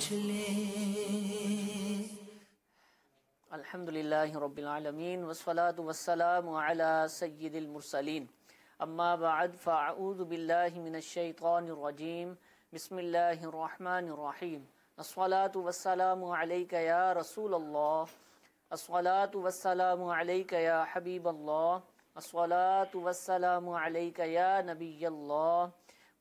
پوچھ لے۔ الحمدللہ رب العالمین والصلاة والسلام علی سید المرسلین، اما بعد فاعوذ باللہ من الشیطان الرجیم، بسم اللہ الرحمن الرحیم۔ الصلاة والسلام علیک یا رسول اللہ، الصلاة والسلام علیک یا حبیب اللہ، الصلاة والسلام علیک یا نبی اللہ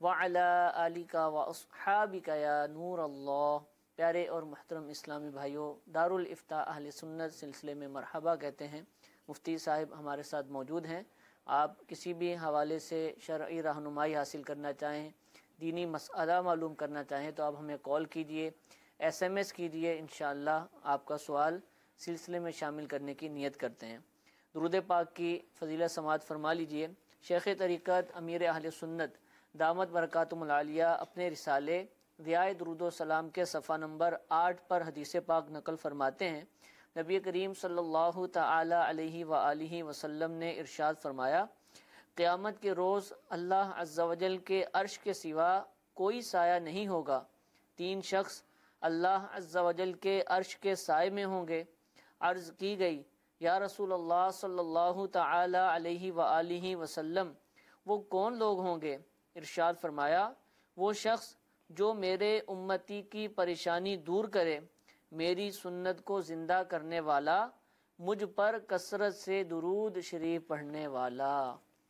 وعلی آلک واصحابک یا نور اللہ۔ پیارے اور محترم اسلامی بھائیوں، دارالافتاء اہل سنت سلسلے میں مرحبا کہتے ہیں۔ مفتی صاحب ہمارے ساتھ موجود ہیں۔ آپ کسی بھی حوالے سے شرعی رہنمائی حاصل کرنا چاہیں، دینی مسئلہ معلوم کرنا چاہیں تو آپ ہمیں کال کیجئے، SMS کیجئے، انشاءاللہ آپ کا سوال سلسلے میں شامل کرنے کی نیت کرتے ہیں۔ درود پاک کی فضیلت سماعت فرما لیجئے۔ شیخ طریقت امیر اہل سنت دامت برکاتہم العالیہ اپنے رسالے ضیاء درود و سلام کے صفحہ نمبر 8 پر حدیث پاک نقل فرماتے ہیں، نبی کریم صلی اللہ تعالی علیہ وآلہ وسلم نے ارشاد فرمایا، قیامت کے روز اللہ عز و جل کے عرش کے سوا کوئی سایہ نہیں ہوگا، 3 شخص اللہ عز و جل کے عرش کے سائے میں ہوں گے۔ عرض کی گئی، یا رسول اللہ صلی اللہ تعالی علیہ وآلہ وسلم، وہ کون لوگ ہوں گے؟ ارشاد فرمایا، وہ شخص جو میرے امتی کی پریشانی دور کرے، میری سنت کو زندہ کرنے والا، مجھ پر کثرت سے درود شریف پڑھنے والا۔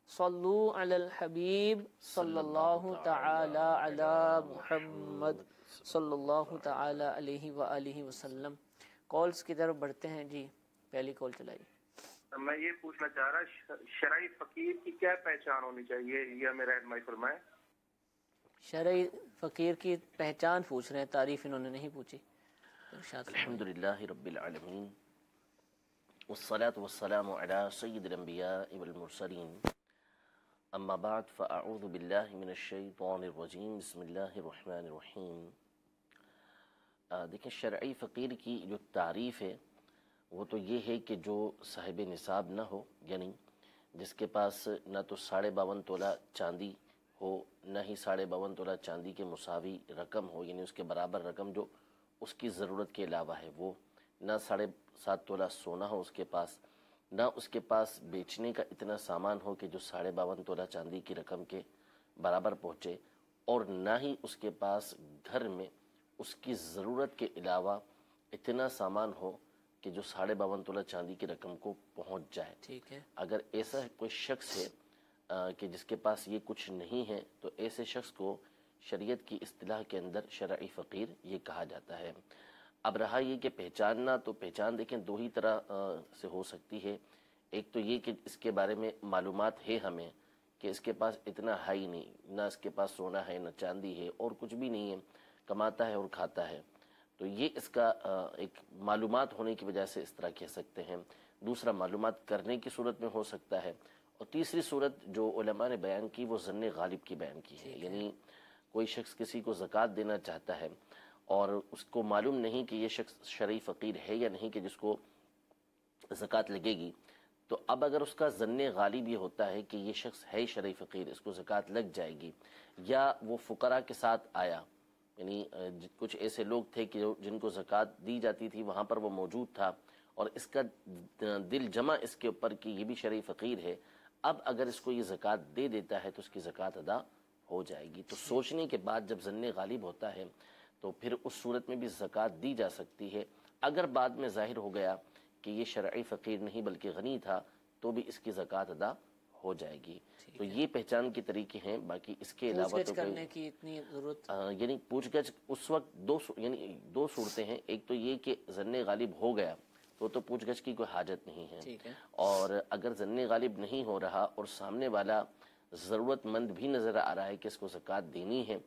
صلو علی الحبیب صلی اللہ تعالی علی محمد صلی اللہ تعالی علیہ وآلہ وسلم۔ کالز کی طرف بڑھتے ہیں۔ جی پہلی کال چلائیے۔ میں یہ پوچھنا چاہ رہا، شرعی فقیر کی کیا پہچان ہونی چاہیے، یہ میرا رہنمائی فرمائے۔ شرعی فقیر کی پہچان پوچھ رہے ہیں، تعریف انہوں نے نہیں پوچھی۔ الحمدللہ رب العالمین والصلاة والسلام علی سید الانبیاء والمرسلین، اما بعد فاعوذ باللہ من الشیطان الرجیم، بسم اللہ الرحمن الرحیم۔ دیکھیں، شرعی فقیر کی جو تعریف ہے وہ تو یہ ہے کہ جو صاحب نصاب نہ ہو، یعنی جس کے پاس نہ تو 52.5 تولہ چاندی ہو، نہ ہی 52.5 تولہ چاندی کے مساوی رقم ہو، یعنی اس کے برابر رقم جو اس کی ضرورت کے علاوہ ہے وہ، نہ 7.5 تولہ سونا ہو اس کے پاس، نہ اس کے پاس بیچنے کا اتنا سامان ہو کہ جو 52.5 تولہ چاندی کی رقم کے برابر پہنچے، اور نہ ہی اس کے پاس گھر میں اس کی ضرورت کے علاوہ اتنا سامان ہو کہ جو 52.5 تولہ چاندی کی رقم کو پہنچ جائے۔ ٹھیک ہے۔ اگر ایسا کوئی شخص ہے کہ جس کے پاس یہ کچھ نہیں ہے تو ایسے شخص کو شریعت کی اصطلاح کے اندر شرعی فقیر یہ کہا جاتا ہے۔ اب رہا یہ کہ پہچاننا، تو پہچان دیکھیں 2 ہی طرح سے ہو سکتی ہے۔ ایک تو یہ کہ اس کے بارے میں معلومات ہے ہمیں کہ اس کے پاس اتنا ہے ہی نہیں، نہ اس کے پاس سونا ہے، نہ چاندی ہے، اور کچھ بھی نہیں ہے، کماتا ہے اور کھاتا ہے، تو یہ اس کا ایک معلومات ہونے کی وجہ سے اس طرح کہہ سکتے ہیں۔ دوسرا معلومات کرنے کی صورت میں ہو سکتا ہے، اور تیسری صورت جو علماء نے بیان کی وہ ظن غالب کی بیان کی ہے، یعنی کوئی شخص کسی کو زکوٰۃ دینا چاہتا ہے اور اس کو معلوم نہیں کہ یہ شخص شرعی فقیر ہے یا نہیں کہ جس کو زکوٰۃ لگے گی، تو اب اگر اس کا ظن غالب یہ ہوتا ہے کہ یہ شخص ہے شرعی فقیر، اس کو زکوٰۃ لگ جائے گی، یا وہ فقراء کے ساتھ آیا، یعنی کچھ ایسے لوگ تھے کہ جن کو زکوٰۃ دی جاتی تھی وہاں پر وہ موجود تھا، اور اس کا دل جمع اس کے اوپر کہ یہ بھی شرعی فقیر ہے، اب اگر اس کو یہ زکوٰۃ دے دیتا ہے تو اس کی زکوٰۃ ادا ہو جائے گی۔ تو سوچنے کے بعد جب ظن غالب ہوتا ہے تو پھر اس صورت میں بھی زکوٰۃ دی جا سکتی ہے۔ اگر بعد میں ظاہر ہو گیا کہ یہ شرعی فقیر نہیں بلکہ غنی تھا تو بھی اس کی زکوٰۃ ادا ہو جائے گی۔ تو یہ پہچان کے طریقے ہیں، باقی اس کے علاوہ تو کرنے کی اتنی ضرورت، یعنی پوچھ گچھ اس وقت دو صورتیں ہیں۔ ایک تو یہ کہ ظن غالب ہو گیا تو پوچھ گچھ کی کوئی حاجت نہیں ہے، اور اگر ظن غالب نہیں ہو رہا اور سامنے والا ضرورت مند بھی نظر آ رہا ہے کہ اس کو زکوٰۃ دینی ہے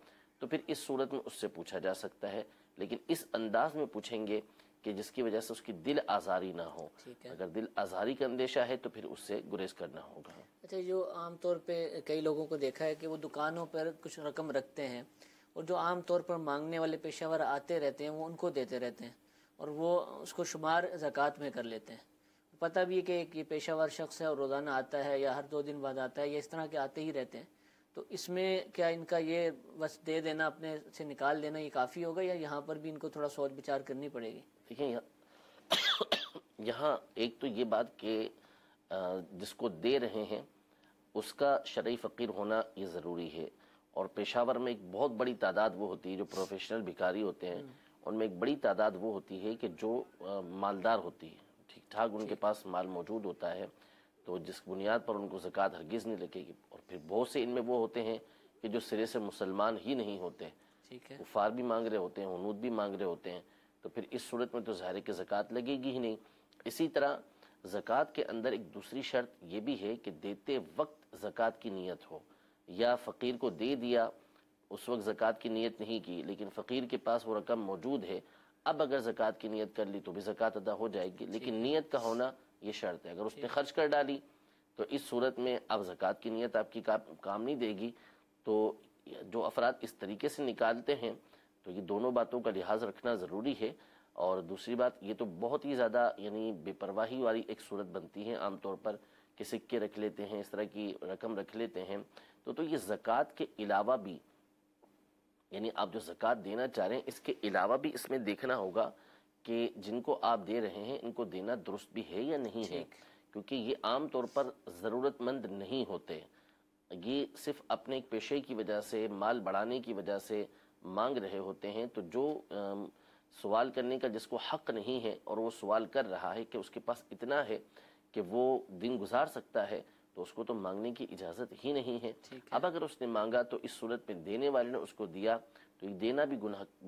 تو پھر اس صورت میں اس سے پوچھا جا سکتا ہے، لیکن اس انداز میں پوچھیں گے کہ جس کی وجہ سے اس کی دل آزاری نہ ہو۔ اگر دل آزاری کا اندیشہ ہے تو پھر اس سے گریز کرنا ہوگا۔ اچھا، جو عام طور پہ کئی لوگوں کو دیکھا ہے کہ وہ دکانوں پر کچھ رقم رکھتے ہیں، اور جو عام طور پر مانگنے والے پیشہ ور آتے رہتے ہیں وہ ان کو دیتے رہتے ہیں، اور وہ اس کو شمار زکوٰۃ میں کر لیتے ہیں۔ پتہ بھی ہے کہ یہ پیشہ ور شخص ہے اور روزانہ آتا ہے یا ہر 2 دن بعد آتا ہے یا اس طرح کے آتے ہی رہتے ہیں، تو اس میں کیا ان کا یہ بس دے دینا، اپنے سے نکال دینا، یہ کافی ہوگا یا یہاں پر بھی ان کو تھوڑا سوچ بچار کرنی پڑے گی؟ دیکھیں یہاں ایک تو یہ بات کہ جس کو دے رہے ہیں اس کا شرعی فقیر ہونا یہ ضروری ہے، اور پیشاور میں ایک بہت بڑی تعداد وہ ہوتی ہے جو پروفیشنل بھکاری ہوتے ہیں، ان میں ایک بڑی تعداد وہ ہوتی ہے کہ جو مالدار ہوتی ہے، ٹھیک ٹھاک ان کے پاس مال موجود ہوتا ہے، تو جس بنیاد پر ان کو زکوٰۃ ہرگز نہیں لگے گی۔ اور پھر بہت سے ان میں وہ ہوتے ہیں کہ جو سرے سے مسلمان ہی نہیں ہوتے، کفار بھی مانگ رہے ہوتے ہیں، ہنود بھی مانگ رہے ہوتے ہیں، تو پھر اس صورت میں تو ظاہر ہے کہ زکوٰۃ لگے گی ہی نہیں۔ اسی طرح زکوٰۃ کے اندر ایک دوسری شرط یہ بھی ہے کہ دیتے وقت زکوٰۃ کی نیت ہو، یا فقیر کو دے دیا اس وقت زکوٰۃ کی نیت نہیں کی، لیکن فقیر کے پاس وہ رقم موجود ہے، اب اگر زکوٰۃ کی نیت کر لی تو بھی زکوٰۃ ادا ہو جائے گی، لیکن نیت کا ہونا یہ شرط ہے۔ اگر اس نے خرچ کر ڈالی تو اس صورت میں اب زکوٰۃ کی نیت آپ کی کام نہیں دے گی۔ تو جو افراد اس طریقے سے نکالتے ہیں تو یہ دونوں باتوں کا لحاظ رکھنا ضروری ہے۔ اور دوسری بات یہ تو بہت ہی زیادہ یعنی بے پرواہی والی ایک صورت بنتی ہے عام طور پر کہ سکے رکھ لیتے ہیں، اس طرح کی رقم رکھ لیتے ہیں، تو یہ زکوٰۃ کے علاوہ بھی یعنی آپ جو زکوٰۃ دینا چاہ رہے ہیں اس کے علاوہ بھی اس میں دیکھنا ہوگا کہ جن کو آپ دے رہے ہیں ان کو دینا درست بھی ہے یا نہیں ہے، کیونکہ یہ عام طور پر ضرورت مند نہیں ہوتے، یہ صرف اپنے ایک پیشے کی وجہ سے، مال بڑھانے کی وجہ سے مانگ رہے ہوتے ہیں۔ تو جو سوال کرنے کا جس کو حق نہیں ہے اور وہ سوال کر رہا ہے کہ اس کے پاس اتنا ہے کہ وہ دن گزار سکتا ہے، تو اس کو تو مانگنے کی اجازت ہی نہیں ہے۔ اب اگر اس نے مانگا تو اس صورت میں دینے والے نے اس کو دیا تو یہ دینا بھی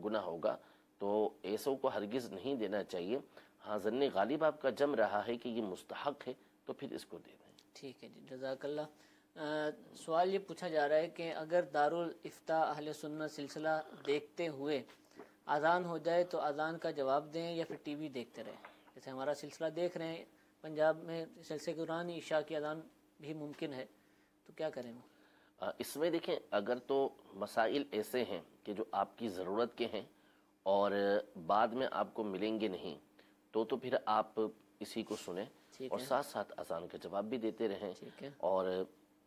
گناہ ہوگا، تو ایسوں کو ہرگز نہیں دینا چاہیے۔ ہاں ظن غالب آپ کا جم رہا ہے کہ یہ مستحق ہے تو پھر اس کو دے دیں۔ ٹھیک ہے جی، جزاک اللہ۔ سوال یہ پوچھا جا رہا ہے کہ اگر دارالافتاء اہل سنت سلسلہ دیکھتے ہوئے اذان ہو جائے تو اذان کا جواب دیں یا پھر ٹی وی دیکھتے رہیں؟ جیسے ہمارا سلسلہ دیکھ رہے ہیں پنجاب میں سلسلے کے دوران عشاء کی اذان بھی ممکن ہے، تو کیا کریں وہ؟ اس میں دیکھیں اگر تو مسائل ایسے ہیں کہ جو آپ کی ضرورت کے ہیں اور بعد میں آپ کو ملیں گے نہیں، تو پھر آپ اسی کو سنیں اور ساتھ ساتھ اذان کا جواب بھی دیتے رہیں۔ اور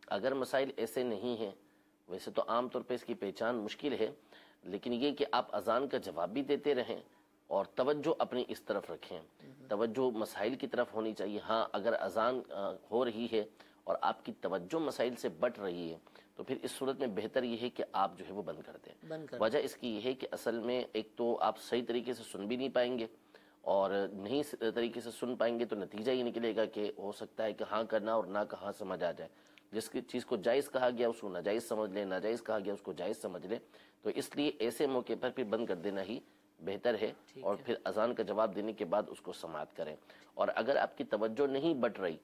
اگر مسائل ایسے نہیں ہیں، ویسے تو عام طور پہ اس کی پہچان مشکل ہے، لیکن یہ کہ آپ اذان کا جواب بھی دیتے رہیں اور توجہ اپنی اس طرف رکھیں، توجہ مسائل کی طرف ہونی چاہیے۔ ہاں اگر اذان ہو رہی ہے اور آپ کی توجہ مسائل سے بٹ رہی ہے تو پھر اس صورت میں بہتر یہ ہے کہ آپ جو ہے وہ بند کر دیں۔ وجہ اس کی یہ ہے کہ اصل میں ایک تو آپ صحیح طریقے سے سن بھی نہیں پائیں گے، اور نہیں طریقے سے سن پائیں گے تو نتیجہ یہ نکلے گا کہ ہو سکتا ہے کہ ہاں کرنا اور نہ کہاں سمجھ آ جائے، جس کی چیز کو جائز کہا گیا اس کو ناجائز سمجھ لیں، ناجائز کہا گیا اس کو جائز سمجھ لیں، تو اس لیے ایسے موقع پر پھر بند کر دینا ہی بہتر ہے، اور پھر اذان کا جواب دینے کے بعد اس کو سماعت کریں۔ اور اگر آپ کی توجہ نہیں بٹ رہی،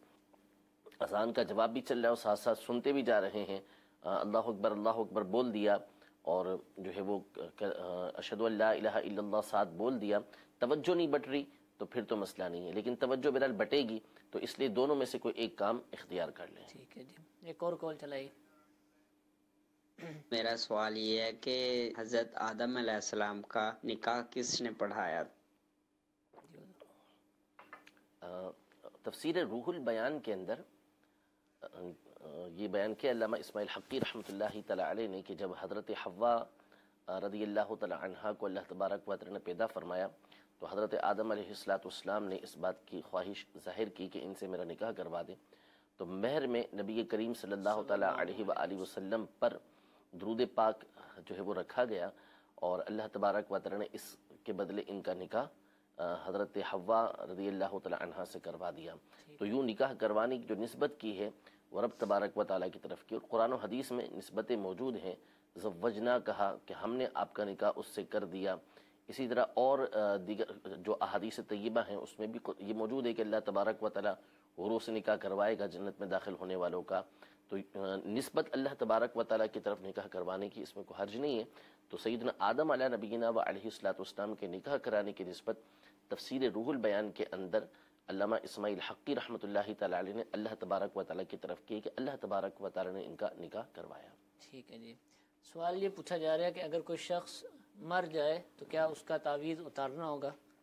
اذان کا جواب بھی چل رہا ہے اور ساتھ ساتھ سنتے بھی جا رہے ہیں، اللہ اکبر بول دیا اور جو ہے وہ اشہد ان لا الہ الا اللہ ساتھ بول دیا، توجہ نہیں بٹ رہی تو پھر تو مسئلہ نہیں ہے، لیکن توجہ بہرحال بٹے گی تو اس لیے دونوں میں سے کوئی ایک کام اختیار کر لیں۔ ٹھیک ہے جی، ایک اور کال چلائیے۔ میرا سوال یہ ہے کہ حضرت آدم علیہ السلام کا نکاح کس نے پڑھایا؟ تفسیر روح البیان کے اندر یہ بیان کیا علامہ اسماعیل حقی رحمۃ اللہ تعالی علیہ نے کہ جب حضرت حوا رضی اللہ تعالی عنہا کو اللہ تبارک و تعالی نے پیدا فرمایا تو حضرت آدم علیہ السلام نے اس بات کی خواہش ظاہر کی کہ ان سے میرا نکاح کروا دیں، تو مہر میں نبی کریم صلی اللہ تعالی علیہ وآلہ وسلم پر درود پاک جو ہے وہ رکھا گیا، اور اللہ تبارک و تعالی نے اس کے بدلے ان کا نکاح حضرت حوا رضی اللہ تعالی عنہا سے کروا دیا۔ تو یوں نکاح کروانے کی جو نسبت کی ہے وہ رب تبارک و تعالی کی طرف کی، اور قرآن و حدیث میں نسبتیں موجود ہیں، زوجنا کہا کہ ہم نے آپ کا نکاح اس سے کر دیا۔ اسی طرح اور دیگر جو احادیث طیبہ ہیں اس میں بھی یہ موجود ہے کہ اللہ تبارک و تعالی حوروں سے نکاح کروائے گا جنت میں داخل ہونے والوں کا، تو نسبت اللہ تبارک و تعالی کی طرف نکاح کروانے کی اس میں کوئی حرج نہیں ہے۔ تو سیدنا آدم علیہ نبینا و علیہ السلام کے نکاح کرانے کی نسبت تفسیر روح البیان کے اندر علامہ اسماعیل حقی رحمۃ اللہ تعالی علیہ نے اللہ تبارک و تعالی کی طرف کی کہ اللہ تبارک و تعالی نے ان کا نکاح کروایا۔ ٹھیک ہے جی، سوال یہ پوچھا جا رہا ہے کہ اگر کوئی شخص مر جائے تو کیا اس کا تعویذ اتارنا ہوگا؟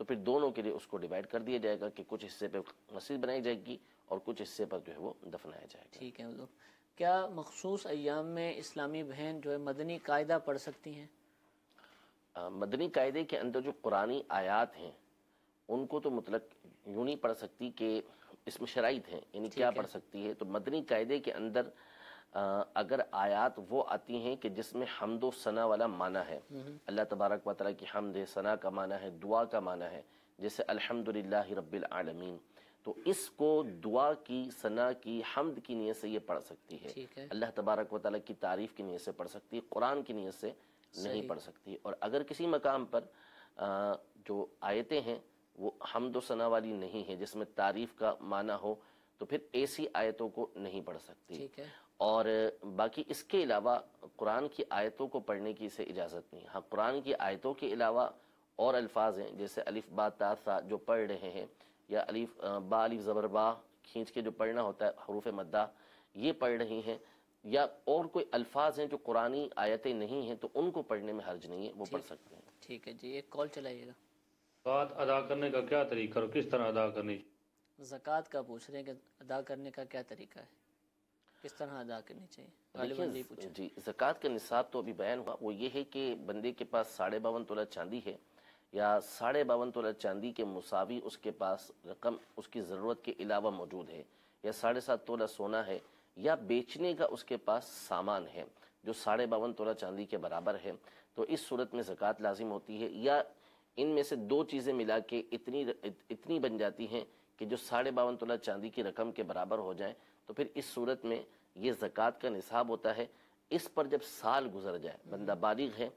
تو پھر دونوں کے لیے اس کو ڈیوائڈ کر دیا جائے گا کہ کچھ حصے پہ مسجد بنائی جائے گی اور کچھ حصے پر جو ہے وہ دفنایا جائے گا۔ ٹھیک ہے حضور، کیا مخصوص ایام میں اسلامی بہن جو ہے مدنی قاعدہ پڑھ سکتی ہیں؟ مدنی قاعدے کے اندر جو قرآنی آیات ہیں ان کو تو مطلق یوں نہیں پڑھ سکتی کہ اس میں شرائط ہیں، یعنی کیا پڑھ سکتی ہے۔ تو مدنی قاعدے کے اندر اگر آیات وہ آتی ہیں کہ جس میں حمد و ثنا والا معنی ہے، اللہ تبارک و تعالیٰ کی حمد ہے، ثنا کا معنی ہے، دعا کا معنی ہے، جیسے الحمدللہ رب العالمین، تو اس کو دعا کی، ثنا کی، حمد کی نیت سے یہ پڑھ سکتی ہے، اللہ تبارک و تعالیٰ کی تعریف کی نیت سے پڑھ سکتی ہے، قرآن کی نیت سے نہیں پڑھ سکتی۔ اور اگر کسی مقام پر جو آیتیں ہیں وہ حمد و ثنا والی نہیں ہے، جس میں تعریف کا معنی ہو، تو پھر ایسی آیتوں کو نہیں پڑھ سکتی۔ اور باقی اس کے علاوہ قرآن کی آیتوں کو پڑھنے کی اسے اجازت نہیں۔ ہاں، قرآن کی آیتوں کے علاوہ اور الفاظ ہیں، جیسے الف با تا ثا جو پڑھ رہے ہیں، یا الف با الف زبر با کھینچ کے جو پڑھنا ہوتا ہے حروف مدہ، یہ پڑھ رہی ہیں، یا اور کوئی الفاظ ہیں جو قرآنی آیتیں نہیں ہیں، تو ان کو پڑھنے میں حرج نہیں ہے، وہ پڑھ سکتے ہیں۔ ٹھیک ہے جی، ایک کال چلائیے گا۔ زکوٰۃ ادا کرنے کا کیا طریقہ اور کس طرح ادا کرنی؟ زکوٰۃ کا پوچھ رہے ہیں کہ ادا کرنے کا کیا طریقہ ہے، کس طرح ادا کرنی چاہیے؟ جی، زکوٰۃ کا نصاب تو ابھی بیان ہوا، وہ یہ ہے کہ بندے کے پاس 52.5 تولہ چاندی ہے، یا 52.5 تولہ چاندی کے مساوی اس کے پاس رقم اس کی ضرورت کے علاوہ موجود ہے، یا 7.5 تولہ سونا ہے، یا بیچنے کا اس کے پاس سامان ہے جو 52.5 تولہ چاندی کے برابر ہے، تو اس صورت میں زکوٰۃ لازم ہوتی ہے۔ یا ان میں سے دو چیزیں ملا کے اتنی بن جاتی ہیں کہ جو 52.5 تولہ چاندی کی رقم کے برابر ہو جائیں، تو پھر اس صورت میں یہ زکوٰۃ کا نصاب ہوتا ہے۔ اس پر جب سال گزر جائے، بندہ بالغ ہے،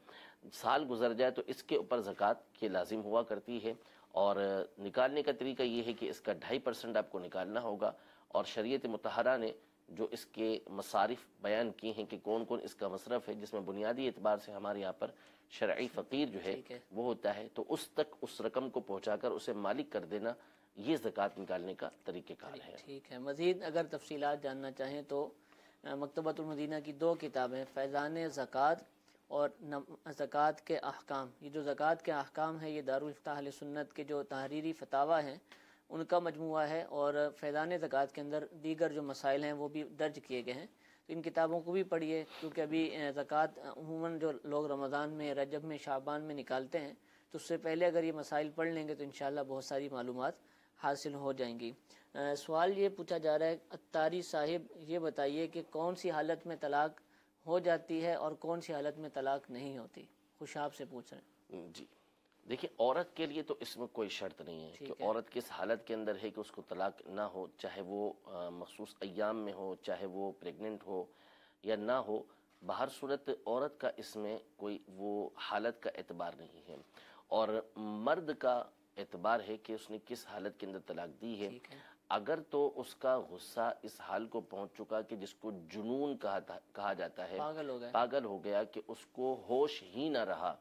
سال گزر جائے، تو اس کے اوپر زکوٰۃ کی لازم ہوا کرتی ہے۔ اور نکالنے کا طریقہ یہ ہے کہ اس کا 2.5% آپ کو نکالنا ہوگا، اور شریعت مطہرہ نے جو اس کے مصارف بیان کی ہیں کہ کون کون اس کا مصرف ہے، جس میں بنیادی اعتبار سے ہمارے یہاں پر شرعی فقیر جو ہے وہ ہوتا ہے، تو اس تک اس رقم کو پہنچا کر اسے مالک کر دینا، یہ زکوٰۃ نکالنے کا طریقہ کار ہے۔ ٹھیک ہے، مزید اگر تفصیلات جاننا چاہیں تو مکتبۃ المدینہ کی 2 کتابیں، فیضان زکوٰۃ اور زکوٰۃ کے احکام، یہ جو زکوٰۃ کے احکام ہے یہ دارالفتہ اہل سنت کے جو تحریری فتاوی ہیں ان کا مجموعہ ہے، اور فیضان زکوٰۃ کے اندر دیگر جو مسائل ہیں وہ بھی درج کیے گئے ہیں، تو ان کتابوں کو بھی پڑھیے، کیونکہ ابھی زکوٰۃ عموماً جو لوگ رمضان میں، رجب میں، شعبان میں نکالتے ہیں، تو اس سے پہلے اگر یہ مسائل پڑھ لیں گے تو انشاءاللہ بہت ساری معلومات حاصل ہو جائیں گی۔ سوال یہ پوچھا جا رہا ہے، اتاری صاحب یہ بتائیے کہ کون سی حالت میں طلاق ہو جاتی ہے اور کون سی حالت میں طلاق نہیں ہوتی؟ خوش آپ سے پوچھ رہے ہیں۔ جی دیکھیں، عورت کے لیے تو اس میں کوئی شرط نہیں ہے کہ عورت کس حالت کے اندر ہے کہ اس کو طلاق نہ ہو، چاہے وہ مخصوص ایام میں ہو، چاہے وہ پریگننٹ ہو یا نہ ہو، بہر صورت عورت کا اس میں کوئی وہ حالت کا اعتبار نہیں ہے، اور مرد کا اعتبار ہے کہ اس نے کس حالت کے اندر طلاق دی ہے۔ اگر تو اس کا غصہ اس حال کو پہنچ چکا کہ جس کو جنون کہا جاتا ہے، پاگل ہو گیا کہ اس کو ہوش ہی نہ رہا،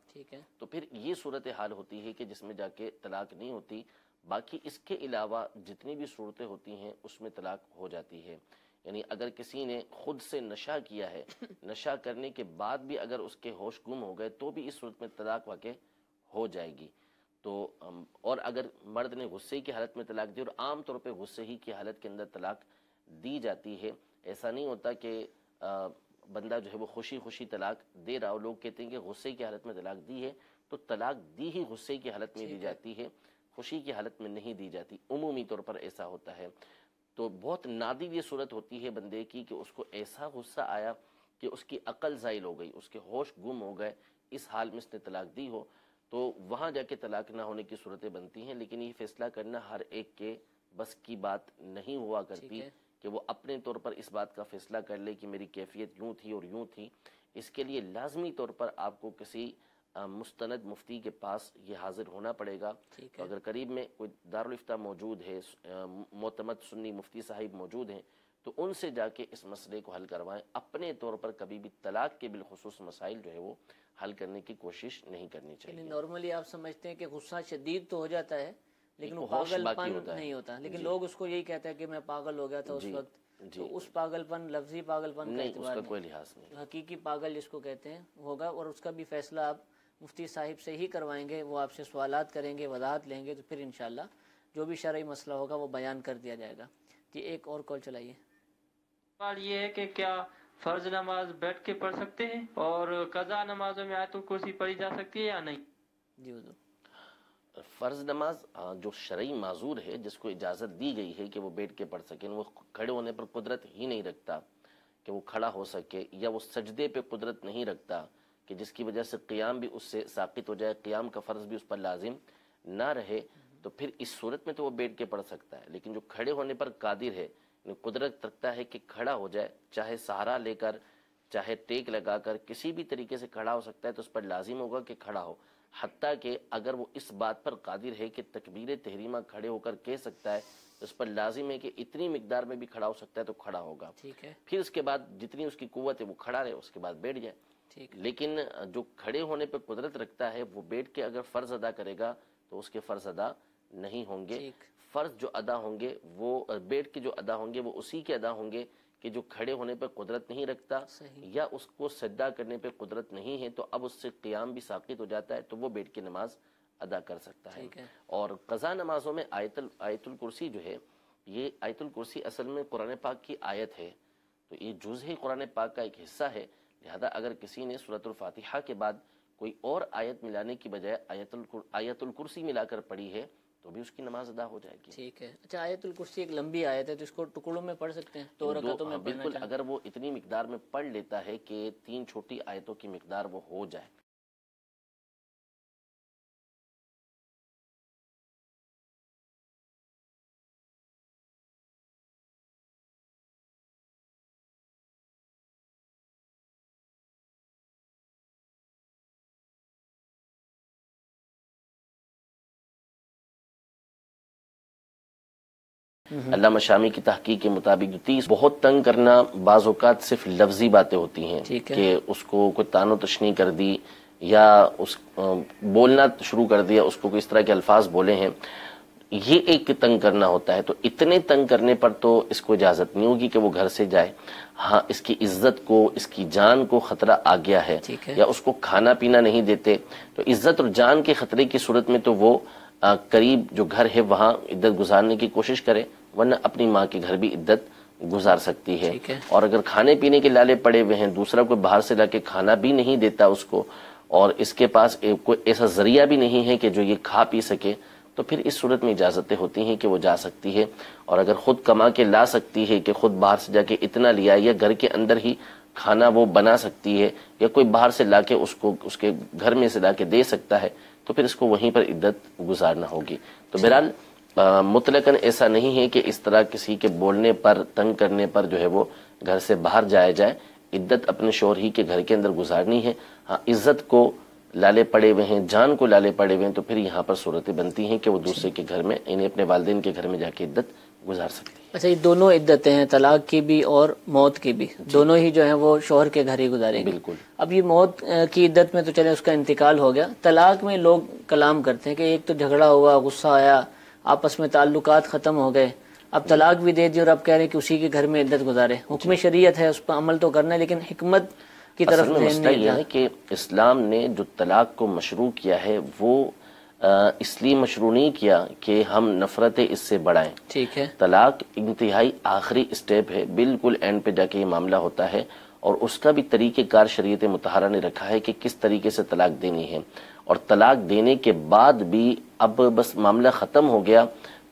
تو پھر یہ صورتحال ہوتی ہے کہ جس میں جا کے طلاق نہیں ہوتی۔ باقی اس کے علاوہ جتنی بھی صورتیں ہوتی ہیں اس میں طلاق ہو جاتی ہے۔ یعنی اگر کسی نے خود سے نشہ کیا ہے، نشہ کرنے کے بعد بھی اگر اس کے ہوش گم ہو گئے تو بھی اس صورت میں طلاق واقع ہو جائے گی۔ تو اور اگر مرد نے غصے کی حالت میں طلاق دی، اور عام طور پہ غصے ہی کی حالت کے اندر طلاق دی جاتی ہے، ایسا نہیں ہوتا کہ بندہ جو ہے وہ خوشی خوشی طلاق دے رہا ہو۔ لوگ کہتے ہیں کہ غصے کی حالت میں طلاق دی ہے، تو طلاق دی ہی غصے کی حالت میں دی جاتی ہے، خوشی کی حالت میں نہیں دی جاتی، عمومی طور پر ایسا ہوتا ہے۔ تو بہت نادر یہ صورت ہوتی ہے بندے کی کہ اس کو ایسا غصہ آیا کہ اس کی عقل زائل ہو گئی، اس کے ہوش گم ہو گئے، اس حال میں اس نے طلاق دی ہو، تو وہاں جا کے طلاق نہ ہونے کی صورتیں بنتی ہیں۔ لیکن یہ فیصلہ کرنا ہر ایک کے بس کی بات نہیں ہوا کرتی کہ وہ اپنے طور پر اس بات کا فیصلہ کر لے کہ میری کیفیت یوں تھی اور یوں تھی۔ اس کے لیے لازمی طور پر آپ کو کسی مستند مفتی کے پاس یہ حاضر ہونا پڑے گا۔ تو اگر قریب میں کوئی دارالفتہ موجود ہے، معتمد سنی مفتی صاحب موجود ہیں، تو ان سے جا کے اس مسئلے کو حل کروائیں۔ اپنے طور پر کبھی بھی طلاق کے بالخصوص مسائل جو ہے وہ حل کرنے کی کوشش نہیں کرنی چاہیے۔ نارملی آپ سمجھتے ہیں کہ غصہ شدید تو ہو جاتا ہے لیکن وہ پاگل پن نہیں ہوتا، لیکن لوگ اس کو یہی کہتے ہیں کہ میں پاگل ہو گیا تھا اس وقت، تو اس پاگل پن، لفظی پاگل پن کا نہیں، اس کا کوئی لحاظ نہیں، حقیقی پاگل جس کو کہتے ہیں ہوگا، اور اس کا بھی فیصلہ آپ مفتی صاحب سے ہی کروائیں گے، وہ آپ سے سوالات کریں گے، وضاحت لیں گے، تو پھر انشاءاللہ جو بھی شرعی مسئلہ ہوگا وہ بیان کر دیا جائے گا۔ جی ایک اور کال چلائیے۔ سوال یہ ہے کہ کیا فرض نماز بیٹھ کے پڑھ سکتے ہیں اور قضا نمازوں میں آیت الکرسی پڑھی جا سکتی ہے یا نہیں؟ جی حضور۔ فرض نماز جو شرعی معذور ہے، جس کو اجازت دی گئی ہے کہ وہ بیٹھ کے پڑھ سکیں، وہ کھڑے ہونے پر قدرت ہی نہیں رکھتا کہ وہ کھڑا ہو سکے، یا وہ سجدے پہ قدرت نہیں رکھتا کہ جس کی وجہ سے قیام بھی اس سے ساقط ہو جائے، قیام کا فرض بھی اس پر لازم نہ رہے، تو پھر اس صورت میں تو وہ بیٹھ کے پڑھ سکتا ہے۔ لیکن جو کھڑے ہونے پر قادر ہے، قدرت رکھتا ہے کہ کھڑا ہو جائے، چاہے سہارا لے کر، چاہے ٹیک لگا کر، کسی بھی طریقے سے کھڑا ہو سکتا ہے، تو اس پر لازم ہوگا کہ کھڑا ہو۔ حتیٰ کہ اگر وہ اس بات پر قادر ہے کہ تکبیر تحریمہ کھڑے ہو کر کہہ سکتا ہے، تو اس پر لازم ہے کہ اتنی مقدار میں بھی کھڑا ہو سکتا ہے تو کھڑا ہوگا، ٹھیک ہے۔ پھر اس کے بعد جتنی اس کی قوت ہے وہ کھڑا رہے، اس کے بعد بیٹھ جائے۔ ٹھیک۔ لیکن جو کھڑے ہونے پہ قدرت رکھتا ہے، وہ بیٹھ کے اگر فرض ادا کرے گا تو اس کے فرض ادا نہیں ہوں گے۔ ٹھیک۔ فرض جو ادا ہوں گے وہ بیٹھ کے جو ادا ہوں گے وہ اسی کے ادا ہوں گے کہ جو کھڑے ہونے پہ قدرت نہیں رکھتا، صحیح۔ یا اس کو سجدہ کرنے پہ قدرت نہیں ہے، تو اب اس سے قیام بھی ساقط ہو جاتا ہے، تو وہ بیٹھ کے نماز ادا کر سکتا ہے۔ ٹھیک ہے۔ اور قضا نمازوں میں آیت الکرسی جو ہے، یہ آیت الکرسی اصل میں قرآن پاک کی آیت ہے، تو یہ جز ہی قرآن پاک کا ایک حصہ ہے، لہذا اگر کسی نے سورۃ الفاتحہ کے بعد کوئی اور آیت ملانے کی بجائے آیت الکرسی ملا کر پڑھی ہے تو بھی اس کی نماز ادا ہو جائے گی۔ ٹھیک ہے۔ اچھا، آیت الکرسی ایک لمبی آیت ہے، تو اس کو ٹکڑوں میں پڑھ سکتے ہیں؟ دو رکعتوں میں پڑھنا بالکل، چاہیں؟ اگر وہ اتنی مقدار میں پڑھ لیتا ہے کہ 3 چھوٹی آیتوں کی مقدار وہ ہو جائے۔ علامہ شامی کی تحقیق کے مطابق 30 بہت تنگ کرنا بعض اوقات صرف لفظی باتیں ہوتی ہیں کہ اس کو کوئی تان و تشنیع کر دی یا اس بولنا شروع کر دیا، اس کو کوئی اس طرح کے الفاظ بولے ہیں، یہ ایک تنگ کرنا ہوتا ہے۔ تو اتنے تنگ کرنے پر تو اس کو اجازت نہیں ہوگی کہ وہ گھر سے جائے۔ ہاں، اس کی عزت کو، اس کی جان کو خطرہ آ گیا ہے یا اس کو کھانا پینا نہیں دیتے، تو عزت اور جان کے خطرے کی صورت میں تو وہ قریب جو گھر ہے وہاں عدت گزارنے کی کوشش کرے، ورنہ اپنی ماں کے گھر بھی عدت گزار سکتی ہے۔ اور اگر کھانے پینے کے لالے پڑے ہوئے ہیں، دوسرا کوئی باہر سے لا کے کھانا بھی نہیں دیتا اس کو، اور اس کے پاس کوئی ایسا ذریعہ بھی نہیں ہے کہ جو یہ کھا پی سکے، تو پھر اس صورت میں اجازتیں ہوتی ہیں کہ وہ جا سکتی ہے۔ اور اگر خود کما کے لا سکتی ہے کہ خود باہر سے جا کے اتنا لیا، یا گھر کے اندر ہی کھانا وہ بنا سکتی ہے، یا کوئی باہر سے لا کے اس کو اس کے گھر میں سے لا کے دے سکتا ہے، تو پھر اس کو وہیں پر عدت گزارنا ہوگی۔ تو بہرحال مطلقاً ایسا نہیں ہے کہ اس طرح کسی کے بولنے پر، تنگ کرنے پر جو ہے وہ گھر سے باہر جایا جائے۔ عدت اپنے شوہر ہی کے گھر کے اندر گزارنی ہے۔ ہاں، عزت کو لالے پڑے ہوئے ہیں، جان کو لالے پڑے ہوئے ہیں، تو پھر یہاں پر صورتیں بنتی ہیں کہ وہ دوسرے کے گھر میں، یعنی اپنے والدین کے گھر میں جا کے عدت گزار سکتی ہے۔ اچھا، یہ دونوں عدتیں ہیں، طلاق کی بھی اور موت کی بھی، دونوں ہی جو ہیں وہ شوہر کے گھر ہی گزاریں گے۔ بالکل۔ اب یہ موت کی عدت میں تو چلے اس کا انتقال ہو گیا، طلاق میں لوگ کلام کرتے ہیں کہ ایک تو جھگڑا ہوا، غصہ آیا، آپس میں تعلقات ختم ہو گئے، اب طلاق بھی دے دی اور اب کہہ رہے ہیں کہ اسی کے گھر میں عدت گزارے۔ حکم شریعت ہے، اس پر عمل تو کرنا ہے، لیکن حکمت کی طرف اصل میں مسئلہ یہ ہے کہ اسلام نے جو طلاق کو مشروع کیا ہے وہ اس لیے مشروع نہیں کیا کہ ہم نفرتیں اس سے بڑھائیں۔ ٹھیک ہے۔ طلاق انتہائی آخری اسٹیپ ہے، بالکل اینڈ پہ جا کے یہ معاملہ ہوتا ہے، اور اس کا بھی طریقہ کار شریعت مطہرہ نے رکھا ہے کہ کس طریقے سے طلاق دینی ہے۔ اور طلاق دینے کے بعد بھی اب بس معاملہ ختم ہو گیا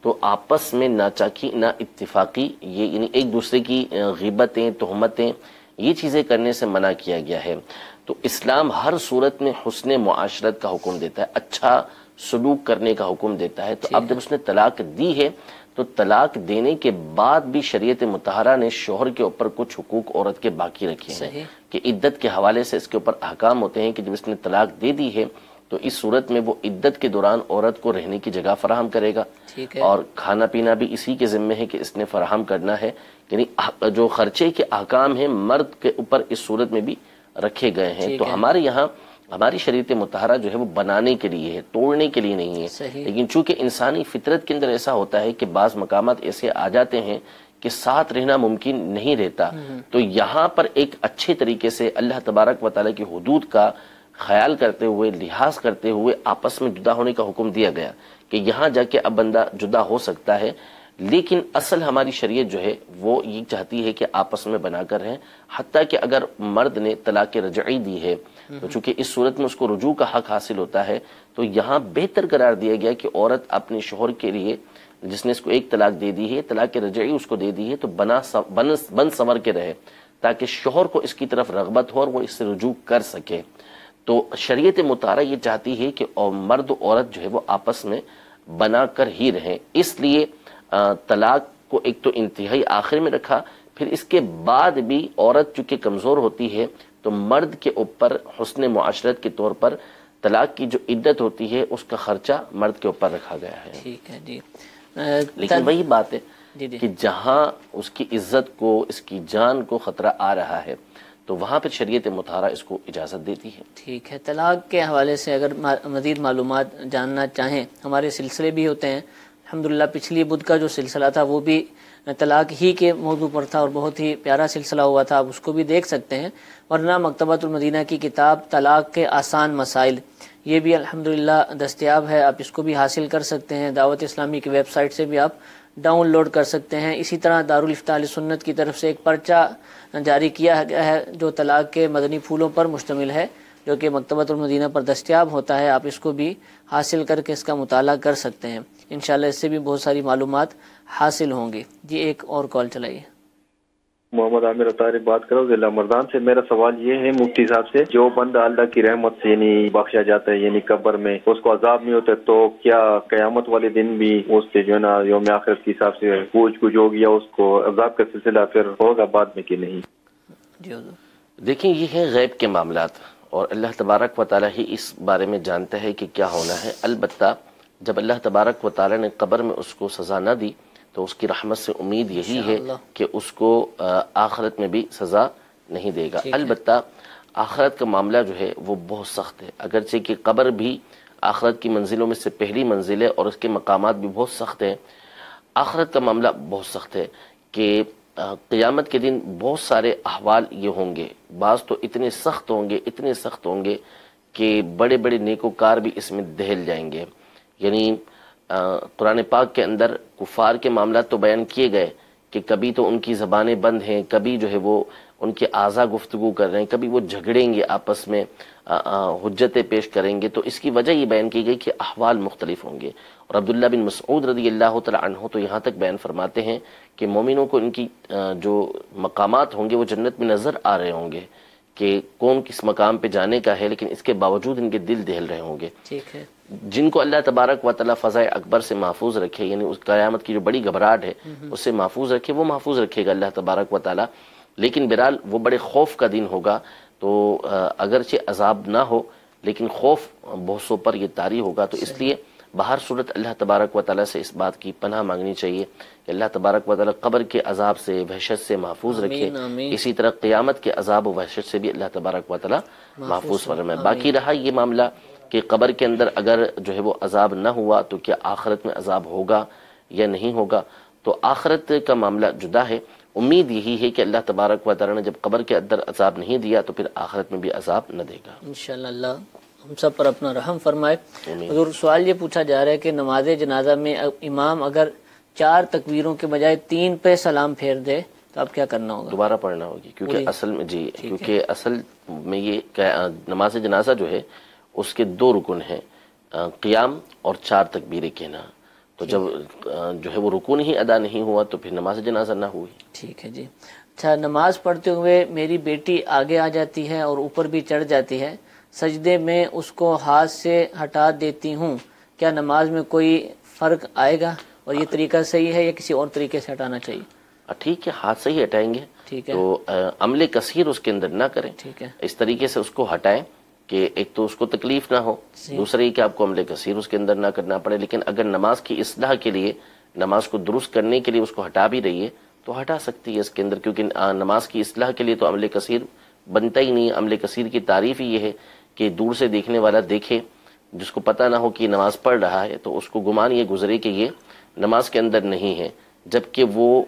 تو آپس میں ناچاکی، نا اتفاقی، یہ یعنی ایک دوسرے کی غیبتیں، تہمتیں، یہ چیزیں کرنے سے منع کیا گیا ہے۔ تو اسلام ہر صورت میں حسن معاشرت کا حکم دیتا ہے، اچھا سلوک کرنے کا حکم دیتا ہے۔ تو اب جب اس نے طلاق دی ہے تو طلاق دینے کے بعد بھی شریعت مطہرہ نے شوہر کے اوپر کچھ حقوق عورت کے باقی رکھے ہیں کہ عدت کے حوالے سے اس کے اوپر احکام ہوتے ہیں کہ جب اس نے طلاق دے دی ہے تو اس صورت میں وہ عدت کے دوران عورت کو رہنے کی جگہ فراہم کرے گا، اور کھانا پینا بھی اسی کے ذمہ ہے کہ اس نے فراہم کرنا ہے، یعنی جو خرچے کے احکام ہیں مرد کے اوپر اس صورت میں بھی رکھے گئے ہیں۔ تو ہمارے یہاں ہماری شریعت مطہرہ جو ہے وہ بنانے کے لیے ہے، توڑنے کے لیے نہیں ہے۔ لیکن چونکہ انسانی فطرت کے اندر ایسا ہوتا ہے کہ بعض مقامات ایسے آ جاتے ہیں کہ ساتھ رہنا ممکن نہیں رہتا، تو یہاں پر ایک اچھے طریقے سے اللہ تبارک و تعالیٰ کی حدود کا خیال کرتے ہوئے لحاظ کرتے ہوئے آپس میں جدا ہونے کا حکم دیا گیا کہ یہاں جا کے اب بندہ جدا ہو سکتا ہے، لیکن اصل ہماری شریعت جو ہے وہ یہ چاہتی ہے کہ آپس میں بنا کر رہیں، حتیٰ کہ اگر مرد نے طلاق رجعی دی ہے تو چونکہ اس صورت میں اس کو رجوع کا حق حاصل ہوتا ہے، تو یہاں بہتر قرار دیا گیا کہ عورت اپنے شوہر کے لیے جس نے اس کو ایک طلاق دے دی ہے، طلاق رجعی اس کو دے دی ہے، تو بن سنور کے رہے تاکہ شوہر کو اس کی طرف رغبت ہو اور وہ اس سے رجوع کر سکے۔ تو شریعت مطہرہ یہ چاہتی ہے کہ مرد و عورت جو ہے وہ آپس میں بنا کر ہی رہیں، اس لیے طلاق کو ایک تو انتہائی آخر میں رکھا، پھر اس کے بعد بھی عورت چونکہ کمزور ہوتی ہے تو مرد کے اوپر حسن معاشرت کے طور پر طلاق کی جو عدت ہوتی ہے اس کا خرچہ مرد کے اوپر رکھا گیا ہے۔ ٹھیک ہے جی، لیکن وہی بات ہے جی جی کہ جہاں اس کی عزت کو، اس کی جان کو خطرہ آ رہا ہے تو وہاں پھر شریعت مطہرہ اس کو اجازت دیتی ہے۔ ٹھیک ہے، طلاق کے حوالے سے اگر مزید معلومات جاننا چاہیں، ہمارے سلسلے بھی ہوتے ہیں، الحمدللہ پچھلی بدھ کا جو سلسلہ تھا وہ بھی طلاق ہی کے موضوع پر تھا اور بہت ہی پیارا سلسلہ ہوا تھا، آپ اس کو بھی دیکھ سکتے ہیں، ورنہ مکتبۃ المدینہ کی کتاب طلاق کے آسان مسائل یہ بھی الحمدللہ دستیاب ہے، آپ اس کو بھی حاصل کر سکتے ہیں، دعوت اسلامی کی ویب سائٹ سے بھی آپ ڈاؤن لوڈ کر سکتے ہیں۔ اسی طرح دارالافتاء اہل سنت کی طرف سے ایک پرچہ جاری کیا گیا ہے جو طلاق کے مدنی پھولوں پر مشتمل ہے، جو کہ مکتبۃ المدینہ پر دستیاب ہوتا ہے، آپ اس کو بھی حاصل کر کے اس کا مطالعہ کر سکتے ہیں، انشاءاللہ اس سے بھی بہت ساری معلومات حاصل ہوں گی۔ جی ایک اور کال چلائیے۔ محمد عامر اطاری بات کرو ضلع مردان سے۔ میرا سوال یہ ہے مفتی صاحب سے، جو بندہ اللہ کی رحمت سے یعنی بخشا جاتا ہے یعنی قبر میں اس کو عذاب نہیں ہوتا، تو کیا قیامت والے دن بھی اس سے جو ہے نا یوم آخرت کے حساب سے پوچھ گچھ ہوگی یا اس کو عذاب کا سلسلہ پھر ہوگا بعد میں کہ نہیں؟ جی حضور، دیکھیں یہ ہیں غیب کے معاملات اور اللہ تبارک و تعالیٰ ہی اس بارے میں جانتا ہے کہ کیا ہونا ہے۔ البتہ جب اللہ تبارک و تعالیٰ نے قبر میں اس کو سزا نہ دی تو اس کی رحمت سے امید یہی ہے کہ اس کو آخرت میں بھی سزا نہیں دے گا۔ البتہ آخرت کا معاملہ جو ہے وہ بہت سخت ہے، اگرچہ کہ قبر بھی آخرت کی منزلوں میں سے پہلی منزل ہے اور اس کے مقامات بھی بہت سخت ہیں۔ آخرت کا معاملہ بہت سخت ہے کہ قیامت کے دن بہت سارے احوال یہ ہوں گے، بعض تو اتنے سخت ہوں گے کہ بڑے بڑے نیکوکار بھی اس میں دہل جائیں گے۔ یعنی قرآن پاک کے اندر کفار کے معاملات تو بیان کیے گئے کہ کبھی تو ان کی زبانیں بند ہیں، کبھی جو ہے وہ ان کے اعضاء گفتگو کر رہے ہیں، کبھی وہ جھگڑیں گے آپس میں، حجتیں پیش کریں گے، تو اس کی وجہ یہ بیان کی گئی کہ احوال مختلف ہوں گے۔ اور عبداللہ بن مسعود رضی اللہ تعالی عنہ تو یہاں تک بیان فرماتے ہیں کہ مومنوں کو ان کی جو مقامات ہوں گے وہ جنت میں نظر آ رہے ہوں گے کہ کون کس مقام پہ جانے کا ہے، لیکن اس کے باوجود ان کے دل دہل رہے ہوں گے۔ ٹھیک ہے، جن کو اللہ تبارک و تعالیٰ فضائے اکبر سے محفوظ رکھے، یعنی اس قیامت کی جو بڑی گھبراہٹ ہے اس سے محفوظ رکھے، وہ محفوظ رکھے گا اللہ تبارک و تعالیٰ، لیکن بہرحال وہ بڑے خوف کا دن ہوگا۔ تو اگرچہ عذاب نہ ہو لیکن خوف بہت سو پر یہ طاری ہوگا، تو اس لیے بہر صورت اللہ تبارک و تعالیٰ سے اس بات کی پناہ مانگنی چاہیے کہ اللہ تبارک و تعالیٰ قبر کے عذاب سے، وحشت سے محفوظ رکھے، اسی طرح قیامت کے عذاب و وحشت سے بھی اللہ تبارک و تعالیٰ محفوظ فرمائے۔ باقی رہا یہ معاملہ کہ قبر کے اندر اگر جو ہے وہ عذاب نہ ہوا تو کیا آخرت میں عذاب ہوگا یا نہیں ہوگا، تو آخرت کا معاملہ جدا ہے۔ امید یہی ہے کہ اللہ تبارک و تعالیٰ نے جب قبر کے اندر عذاب نہیں دیا تو پھر آخرت میں بھی عذاب نہ دے گا انشاءاللہ۔ اللہ ہم سب پر اپنا رحم فرمائے۔ حضور سوال یہ پوچھا جا رہا ہے کہ نماز جنازہ میں امام اگر 4 تکبیروں کے بجائے 3 پہ سلام پھیر دے تو اب کیا کرنا ہوگا؟ دوبارہ پڑھنا ہوگی، کیونکہ اصل میں کیونکہ اصل میں یہ نماز جنازہ جو ہے اس کے 2 رکن ہیں، قیام اور 4 تکبیریں کہنا، تو جب جو ہے وہ رکن ہی ادا نہیں ہوا تو پھر نماز جنازہ نہ ہوئی۔ ٹھیک ہے جی۔ اچھا، نماز پڑھتے ہوئے میری بیٹی آگے آ جاتی ہے اور اوپر بھی چڑھ جاتی ہے، سجدے میں اس کو ہاتھ سے ہٹا دیتی ہوں، کیا نماز میں کوئی فرق آئے گا اور یہ طریقہ صحیح ہے یا کسی اور طریقے سے ہٹانا چاہیے؟ ٹھیک ہے، ہاتھ سے ہی ہٹائیں گے، ٹھیک ہے، تو عمل کثیر اس کے اندر نہ کریں، ٹھیک ہے، اس طریقے سے اس کو ہٹائیں کہ ایک تو اس کو تکلیف نہ ہو، دوسرا یہ کہ آپ کو عمل کثیر اس کے اندر نہ کرنا پڑے۔ لیکن اگر نماز کی اصلاح کے لیے، نماز کو درست کرنے کے لیے اس کو ہٹا بھی رہی ہے تو ہٹا سکتی ہے اس کے اندر، کیونکہ نماز کی اصلاح کے لیے تو عمل کثیر بنتا ہی نہیں۔ عمل کثیر کی تعریف ہی یہ ہے کہ دور سے دیکھنے والا دیکھے، جس کو پتہ نہ ہو کہ یہ نماز پڑھ رہا ہے تو اس کو گمان یہ گزرے کہ یہ نماز کے اندر نہیں ہے، جبکہ وہ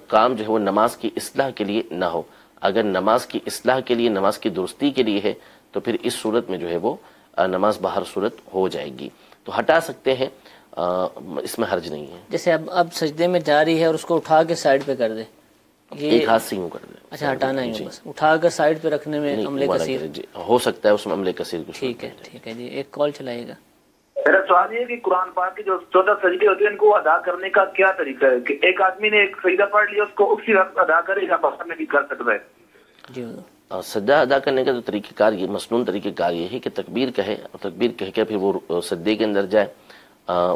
کام جو ہے وہ نماز کی اصلاح کے لیے نہ ہو۔ اگر نماز کی اصلاح کے لیے، نماز کی درستی کے لیے ہے تو پھر اس صورت میں جو ہے وہ نماز باہر صورت ہو جائے گی، تو ہٹا سکتے ہیں، اس میں حرج نہیں ہے۔ جیسے اب سجدے میں جا رہی ہے اور اس کو اٹھا کے سائیڈ پہ کر دے، ایک ہاتھ سے یوں کر دے، اچھا ہٹانا ہی بس، اٹھا کر سائیڈ پہ رکھنے میں عملے کثیر جی ہو سکتا ہے اس میں عملے کثیر کچھ۔ ٹھیک ہے جی، ایک کال چلائیے گا۔ میرا سوال یہ ہے کہ قرآن پاک کے جو 14 سجدے ہوتے ہیں ان کو ادا کرنے کا کیا طریقہ ہے کہ ایک آدمی نے ایک سجدہ پڑھ لیا اس کو اسی وقت ادا کرے یا بعد میں بھی کر سکتا ہے؟ جی سجدہ ادا کرنے کا جو طریقہ کار یہ مسنون طریقہ کار یہ ہے کہ تکبیر کہے اور تکبیر کہہ کے پھر وہ سجدے کے اندر جائے،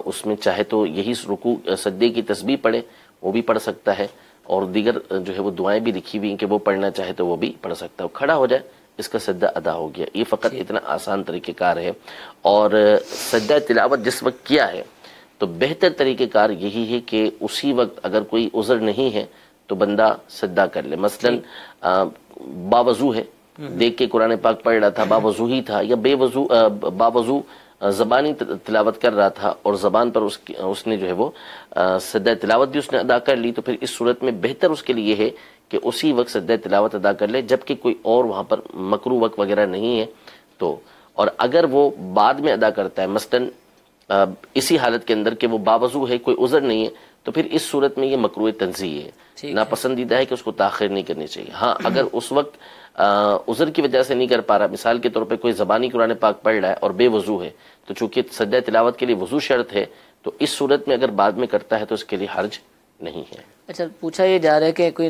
اس میں چاہے تو یہی رکوع سجدے کی تسبیح پڑھے وہ بھی پڑھ سکتا ہے، اور دیگر جو ہے وہ دعائیں بھی لکھی ہوئی ہیں کہ وہ پڑھنا چاہے تو وہ بھی پڑھ سکتا ہے، وہ کھڑا ہو جائے اس کا سجدہ ادا ہو گیا۔ یہ فقط اتنا آسان طریقہ کار ہے، اور سجدہ تلاوت جس وقت کیا ہے تو بہتر طریقہ کار یہی ہے کہ اسی وقت اگر کوئی عذر نہیں ہے تو بندہ سجدہ کر لے، مثلا باوضو ہے، دیکھ کے قرآن پاک پڑھ رہا تھا، باوضو ہی تھا، یا باوضو زبانی تلاوت کر رہا تھا اور زبان پر اس نے جو ہے وہ سجدہ تلاوت بھی اس نے ادا کر لی، تو پھر اس صورت میں بہتر اس کے لیے ہے کہ اسی وقت سجدہ تلاوت ادا کر لے، جبکہ کوئی اور وہاں پر مکروہ وقت وغیرہ نہیں ہے تو۔ اور اگر وہ بعد میں ادا کرتا ہے مثلا اسی حالت کے اندر کہ وہ باوضو ہے، کوئی عذر نہیں ہے، تو پھر اس صورت میں یہ مکروہ تنزیہ ہے، ناپسندیدہ ہے کہ اس کو تاخیر نہیں کرنی چاہیے۔ ہاں اگر اس وقت عذر کی وجہ سے نہیں کر پا رہا، مثال کے طور پہ کوئی زبانی قرآن پاک پڑھ رہا ہے اور بے وضو ہے، تو چونکہ سجدہ تلاوت کے لیے وضو شرط ہے، تو اس صورت میں اگر بعد میں کرتا ہے تو اس کے لیے حرج نہیں ہے۔ اچھا پوچھا یہ جا رہا ہے کہ کوئی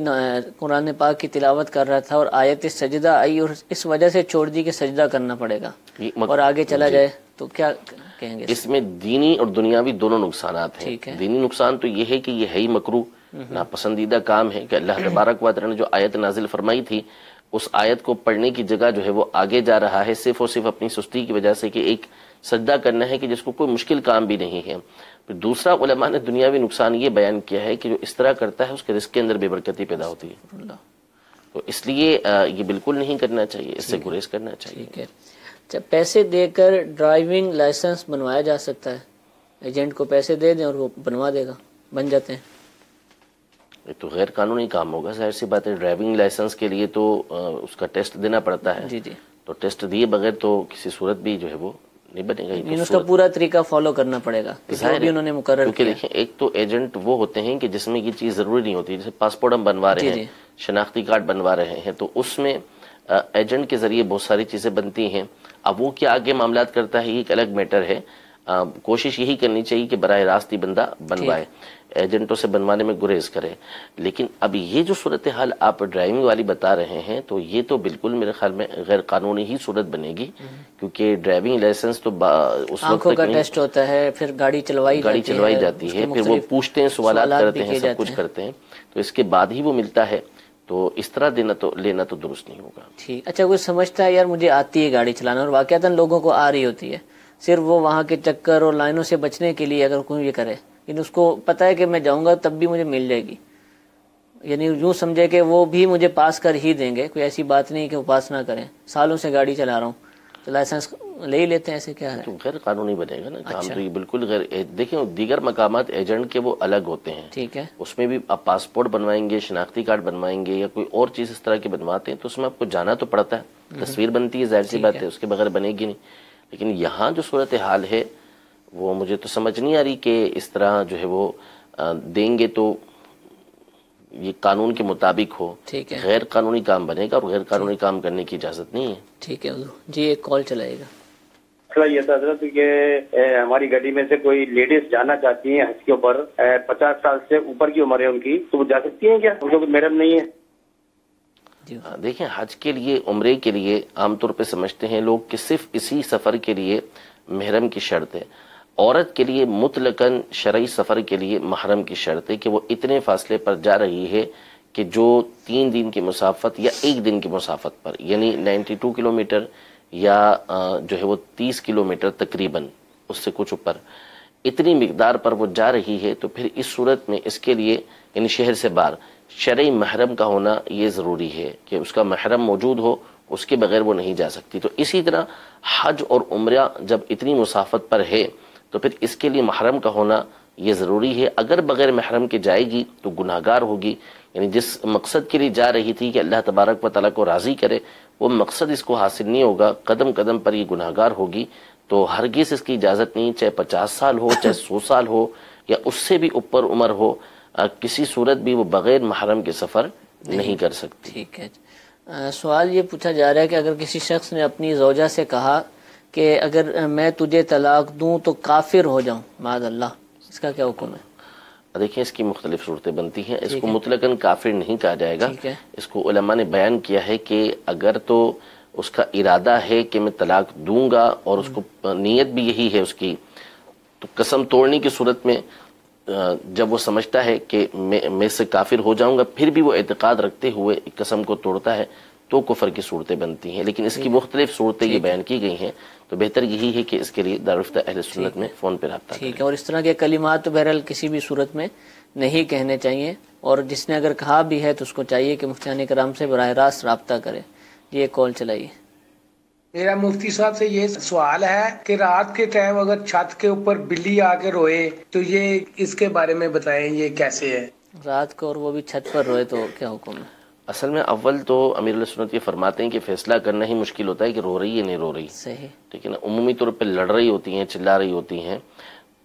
قرآن پاک کی تلاوت کر رہا تھا اور آیت سجدہ آئی اور اس وجہ سے چھوڑ دی کہ سجدہ کرنا پڑے گا اور آگے چلا جائے تو کیا کہیں گے؟ اس میں دینی اور دنیاوی دونوں نقصانات ہیں۔ دینی نقصان تو یہ ہے کہ یہ ہے ہی مکروہ، ناپسندیدہ کام ہے کہ اللہ تبارک و تعالی نے جو آیت نازل فرمائی تھی اس آیت کو پڑھنے کی جگہ جو ہے وہ آگے جا رہا ہے صرف اور صرف اپنی سستی کی وجہ سے کہ ایک سجدہ کرنا ہے کہ جس کو کوئی مشکل کام بھی نہیں ہے۔ پھر دوسرا علماء نے دنیاوی نقصان یہ بیان کیا ہے کہ جو اس طرح کرتا ہے اس کے رزق کے اندر بے برکتی پیدا ہوتی ہے، تو اس لیے یہ بالکل نہیں کرنا چاہیے، اس سے گریز کرنا چاہیے۔ ٹھیک ہے۔ اچھا پیسے دے کر ڈرائیونگ لائسنس بنوایا جا سکتا ہے؟ ایجنٹ کو پیسے دے دیں اور وہ بنوا دے گا، بن جاتے ہیں؟ یہ تو غیر قانونی کام ہوگا، ظاہر سی بات ہے۔ ڈرائیونگ لائسنس کے لیے تو اس کا ٹیسٹ دینا پڑتا ہے، جی جی، تو ٹیسٹ دیے بغیر تو کسی صورت بھی جو ہے وہ نہیں بنے گا، اس کا پورا طریقہ فالو کرنا پڑے گا جو بھی انہوں نے مقرر کیا۔ دیکھیں ایک تو ایجنٹ وہ ہوتے ہیں کہ جس میں یہ چیز ضروری نہیں ہوتی، جیسے پاسپورٹ ہم بنوا رہے ہیں، شناختی کارڈ بنوا رہے ہیں، تو اس میں ایجنٹ کے ذریعے بہت ساری چیزیں بنتی ہیں۔ اب وہ کیا آگے معاملات کرتا ہے یہ ایک الگ میٹر ہے، کوشش یہی کرنی چاہیے کہ براہ راست ہی بندہ بنوائے، ایجنٹوں سے بنوانے میں گریز کرے۔ لیکن اب یہ جو صورتحال آپ ڈرائیونگ والی بتا رہے ہیں تو یہ تو بالکل میرے خیال میں غیر قانونی ہی صورت بنے گی، کیونکہ ڈرائیونگ لائسنس تو اس وقت کا ٹیسٹ ہوتا ہے، پھر گاڑی چلوائی جاتی ہے، پھر وہ پوچھتے ہیں، سوالات کرتے ہیں، سب کچھ کرتے ہیں، تو اس کے بعد ہی وہ ملتا ہے، تو اس طرح لینا تو درست نہیں ہوگا۔ ٹھیک۔ اچھا کوئی سمجھتا ہے یار مجھے آتی ہے گاڑی چلانا اور واقعتاً لوگوں کو آ رہی ہوتی ہے، صرف وہ وہاں کے چکر اور لائنوں سے بچنے کے لیے اگر کوئی یہ کرے، لیکن اس کو پتہ ہے کہ میں جاؤں گا تب بھی مجھے مل جائے گی، یعنی یوں سمجھے کہ وہ بھی مجھے پاس کر ہی دیں گے، کوئی ایسی بات نہیں کہ وہ پاس نہ کریں، سالوں سے گاڑی چلا رہا ہوں تو لائسنس لے ہی لیتے ہیں، ایسے کیا ہے؟ تو غیر قانونی بنے گا نا کام، تو یہ بالکل غیر۔ دیکھیں دیگر مقامات ایجنٹ کے وہ الگ ہوتے ہیں، ٹھیک ہے، اس میں بھی آپ پاسپورٹ بنوائیں گے، شناختی کارڈ بنوائیں گے یا کوئی اور چیز اس طرح کے بنواتے ہیں تو اس میں آپ کو جانا تو پڑتا ہے، تصویر بنتی ہے، ظاہر سی بات ہے، اس کے بغیر بنے گی نہیں۔ لیکن یہاں جو صورتحال ہے وہ مجھے تو سمجھ نہیں آ رہی کہ اس طرح جو ہے وہ دیں گے تو یہ قانون کے مطابق ہو، غیر قانونی کام بنے گا اور غیر قانونی کام کرنے کی اجازت نہیں ہے۔ ٹھیک ہے جی، ایک کال چلائے گا۔ یہ تھا حضرت کہ ہماری گاڑی میں سے کوئی لیڈیز جانا چاہتی ہیں حج کے اوپر، 50 سال سے اوپر کی عمر ہے ان کی، تو وہ جا سکتی ہیں کیا؟ ان کو محرم نہیں ہے؟ دیکھیں حج کے لیے، عمرے کے لیے عام طور پہ سمجھتے ہیں لوگ کہ صرف اسی سفر کے لیے محرم کی شرط ہے۔ عورت کے لیے مطلقاً شرعی سفر کے لیے محرم کی شرط ہے کہ وہ اتنے فاصلے پر جا رہی ہے کہ جو 3 دن کی مسافت یا 1 دن کی مسافت پر، یعنی 92 کلومیٹر یا جو ہے وہ 30 کلومیٹر تقریباً، اس سے کچھ اوپر، اتنی مقدار پر وہ جا رہی ہے، تو پھر اس صورت میں اس کے لیے یعنی شہر سے باہر شرعی محرم کا ہونا یہ ضروری ہے کہ اس کا محرم موجود ہو، اس کے بغیر وہ نہیں جا سکتی۔ تو اسی طرح حج اور عمرہ جب اتنی مسافت پر ہے تو پھر اس کے لیے محرم کا ہونا یہ ضروری ہے۔ اگر بغیر محرم کے جائے گی تو گناہگار ہوگی، یعنی جس مقصد کے لیے جا رہی تھی کہ اللہ تبارک و تعالیٰ کو راضی کرے، وہ مقصد اس کو حاصل نہیں ہوگا، قدم قدم پر یہ گناہگار ہوگی، تو ہرگز اس کی اجازت نہیں، چاہے 50 سال ہو، چاہے 100 سال ہو، یا اس سے بھی اوپر عمر ہو، کسی صورت بھی وہ بغیر محرم کے سفر نہیں کر سکتی۔ ٹھیک ہے۔ سوال یہ پوچھا جا رہا ہے کہ اگر کسی شخص نے اپنی زوجہ سے کہا کہ اگر میں تجھے طلاق دوں تو کافر ہو جاؤں معاذ اللہ، اس کا کیا حکم ہے؟ دیکھیں اس کی مختلف صورتیں بنتی ہیں، اس کو مطلقاً کافر نہیں کہا جائے گا۔ اس کو علماء نے بیان کیا ہے کہ اگر تو اس کا ارادہ ہے کہ میں طلاق دوں گا اور اس کو نیت بھی یہی ہے اس کی، تو قسم توڑنے کی صورت میں جب وہ سمجھتا ہے کہ میں سے کافر ہو جاؤں گا، پھر بھی وہ اعتقاد رکھتے ہوئے قسم کو توڑتا ہے، تو کفر کی صورتیں بنتی ہیں۔ لیکن اس کی مختلف صورتیں یہ بیان کی گئی ہیں، تو بہتر یہی ہے کہ اس کے لیے دارالفتہ اہل سنت میں فون پہ رابطہ ٹھیک ہے۔ اور اس طرح کے کلمات تو بہرحال کسی بھی صورت میں نہیں کہنے چاہیے، اور جس نے اگر کہا بھی ہے تو اس کو چاہیے کہ مفتیان کرام سے براہ راست رابطہ کرے۔ یہ کال چلائیے۔ میرا مفتی صاحب سے یہ سوال ہے کہ رات کے ٹائم اگر چھت کے اوپر بلی آ کے روئے تو یہ اس کے بارے میں بتائیں، یہ کیسے ہے؟ رات کو اور وہ بھی چھت پر روئے تو کیا حکم ہے؟ اصل میں اول تو امیر علیہ سنت یہ فرماتے ہیں کہ فیصلہ کرنا ہی مشکل ہوتا ہے کہ رو رہی ہے نہیں رو رہی، صحیح، ٹھیک ہے نا۔ عمومی طور پہ لڑ رہی ہوتی ہیں، چلا رہی ہوتی ہیں،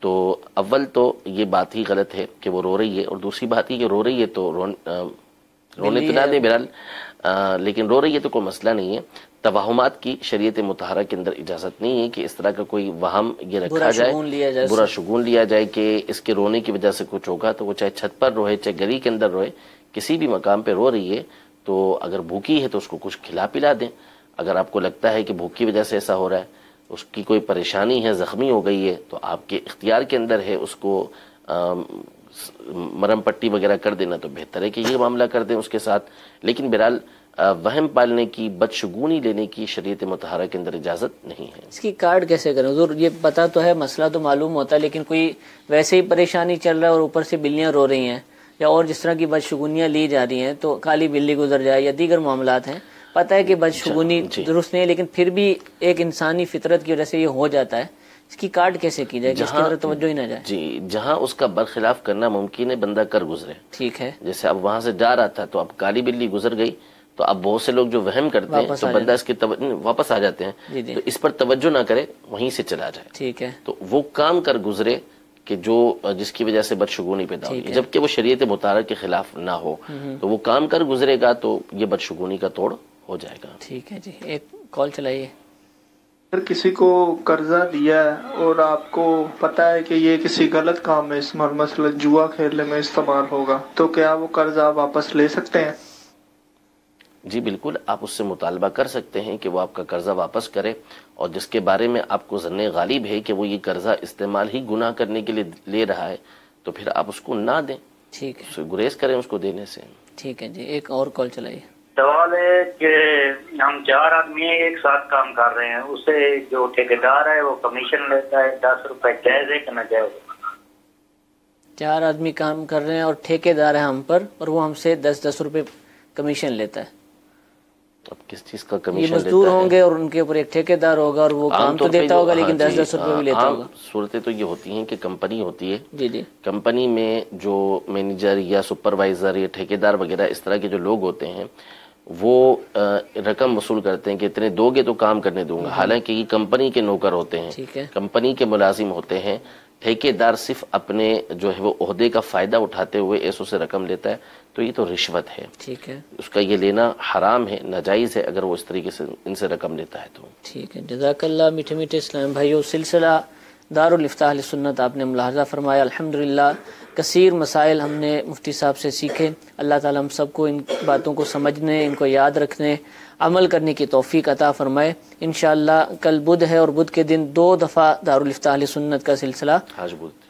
تو اول تو یہ بات ہی غلط ہے کہ وہ رو رہی ہے، اور دوسری بات یہ کہ رو رہی ہے تو رونے تو نہ دیں بہرحال، لیکن رو رہی ہے تو کوئی مسئلہ نہیں ہے۔ توہمات کی شریعت مطہرہ کے اندر اجازت نہیں ہے کہ اس طرح کا کوئی وہم یہ رکھا جائے، برا شگون لیا جائے کہ اس کے رونے کی وجہ سے کچھ ہوگا، تو وہ چاہے چھت پر روئے چاہے گلی کے اندر روئے، کسی بھی مقام پہ رو رہی ہے تو اگر بھوکی ہے تو اس کو کچھ کھلا پلا دیں۔ اگر آپ کو لگتا ہے کہ بھوک کی وجہ سے ایسا ہو رہا ہے، اس کی کوئی پریشانی ہے، زخمی ہو گئی ہے، تو آپ کے اختیار کے اندر ہے اس کو مرم پٹی وغیرہ کر دینا، تو بہتر ہے کہ یہ معاملہ کر دیں اس کے ساتھ۔ لیکن بہرحال وہم پالنے کی، بدشگونی لینے کی شریعت مطہرہ کے اندر اجازت نہیں ہے۔ اس کی کارڈ کیسے کریں حضور؟ یہ پتہ تو ہے، مسئلہ تو معلوم ہوتا ہے، لیکن کوئی ویسے ہی پریشانی چل رہا ہے اور اوپر سے بلیاں رو رہی ہیں یا اور جس طرح کی بدشگونیاں لی جا رہی ہیں، تو کالی بلی گزر جائے یا دیگر معاملات ہیں، پتہ ہے کہ بدشگونی درست نہیں ہے، لیکن پھر بھی ایک انسانی فطرت کی وجہ سے یہ ہو جاتا ہے، اس کی کارڈ کیسے کی جائے کہ اس کی طرف توجہ ہی نہ جائے؟ جی، جہاں اس کا برخلاف کرنا ممکن ہے بندہ کر گزرے، ٹھیک ہے۔ جیسے اب وہاں سے جا رہا تھا تو اب کالی بلی گزر گئی، تو اب بہت سے لوگ جو وہم کرتے ہیں تو بندہ اس کی واپس آ جاتے ہیں، تو اس پر توجہ نہ کرے، وہیں سے چلا جائے، ٹھیک ہے، تو وہ کام کر گزرے کہ جس کی وجہ سے بدشگونی پیدا ہوگی، جبکہ وہ شریعت مطہرہ کے خلاف نہ ہو، تو وہ کام کر گزرے گا تو یہ بدشگونی کا توڑ ہو جائے گا۔ ٹھیک ہے جی، ایک کال چلائیے۔ اگر کسی کو قرضہ دیا ہے اور آپ کو پتا ہے کہ یہ کسی غلط کام میں استعمال، مثلا جوا کھیلنے میں استعمال ہوگا، تو کیا وہ قرضہ واپس لے سکتے ہیں؟ جی بالکل، آپ اس سے مطالبہ کر سکتے ہیں کہ وہ آپ کا قرضہ واپس کرے، اور جس کے بارے میں آپ کو ظن غالب ہے کہ وہ یہ قرضہ استعمال ہی گناہ کرنے کے لیے لے رہا ہے، تو پھر آپ اس کو نہ دیں، ٹھیک ہے، گریز کریں اس کو دینے سے۔ ٹھیک ہے جی، ایک اور کال چلائیے۔ سوال ہے کہ ہم 4 آدمی ایک ساتھ کام کر رہے ہیں، اسے جو ٹھیکیدار ہے وہ کمیشن لیتا ہے 10 روپے، جائز ہے کہ ناجائز؟ 4 آدمی کام کر رہے ہیں اور ٹھیکیدار ہے ہم پر، اور وہ ہم سے 10 روپے کمیشن لیتا ہے۔ اب کس چیز کا کمیشن؟ یہ مزدور ہوں گے اور ان کے اوپر ایک ٹھیکیدار ہوگا اور وہ کام تو دیتا ہوگا لیکن 10 روپے بھی لیتا ہوگا۔ صورتیں تو یہ ہوتی ہیں کہ کمپنی ہوتی ہے، جی جی، کمپنی میں جو مینیجر یا سپروائزر یا ٹھیکیدار وغیرہ اس طرح کے جو لوگ ہوتے ہیں، وہ رقم وصول کرتے ہیں کہ اتنے دو گے تو کام کرنے دوں گا، حالانکہ یہ کمپنی کے نوکر ہوتے ہیں، کمپنی کے ملازم ہوتے ہیں۔ ٹھیکیدار صرف اپنے جو ہے وہ عہدے کا فائدہ اٹھاتے ہوئے ایسوں سے رقم لیتا ہے، تو یہ تو رشوت ہے، ٹھیک ہے، اس کا یہ لینا حرام ہے، ناجائز ہے اگر وہ اس طریقے سے ان سے رقم لیتا ہے تو۔ ٹھیک ہے، جزاک اللہ۔ میٹھے میٹھے اسلام بھائیو، سلسلہ دارالفتاح اہل سنت آپ نے ملاحظہ فرمایا، الحمدللہ کثیر مسائل ہم نے مفتی صاحب سے سیکھے۔ اللہ تعالیٰ ہم سب کو ان باتوں کو سمجھنے، ان کو یاد رکھنے، عمل کرنے کی توفیق عطا فرمائے۔ انشاءاللہ کل بدھ ہے اور بدھ کے دن 2 دفعہ دارالفتاح اہل سنت کا سلسلہ،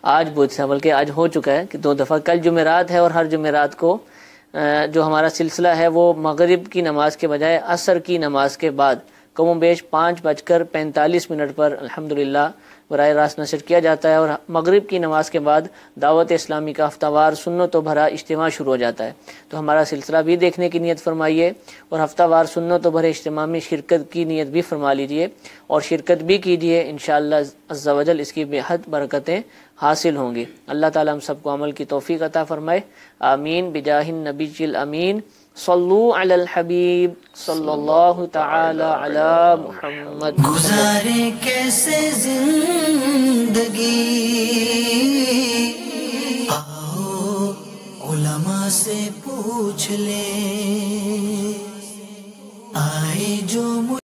آج بدھ سے بلکہ آج ہو چکا ہے کہ 2 دفعہ، کل جمعرات ہے، اور ہر جمعرات کو جو ہمارا سلسلہ ہے وہ مغرب کی نماز کے بجائے عصر کی نماز کے بعد کم و بیش 5:45 پر الحمدللہ براہ راست نشر کیا جاتا ہے، اور مغرب کی نماز کے بعد دعوت اسلامی کا ہفتہ وار سنتوں بھرا اجتماع شروع ہو جاتا ہے، تو ہمارا سلسلہ بھی دیکھنے کی نیت فرمائیے، اور ہفتہ وار سنتوں بھرے اجتماع میں شرکت کی نیت بھی فرما لیجئے اور شرکت بھی کیجئے، انشاءاللہ عز و جل اس کی بے حد برکتیں حاصل ہوں گی۔ اللہ تعالیٰ ہم سب کو عمل کی توفیق عطا فرمائے، آمین بجاہ النبی الامین صلو علی الحبیب صلی اللہ تعالی علی محمد. گزارے کیسے زندگی، آؤ علماء سے پوچھ لیں، آئے جو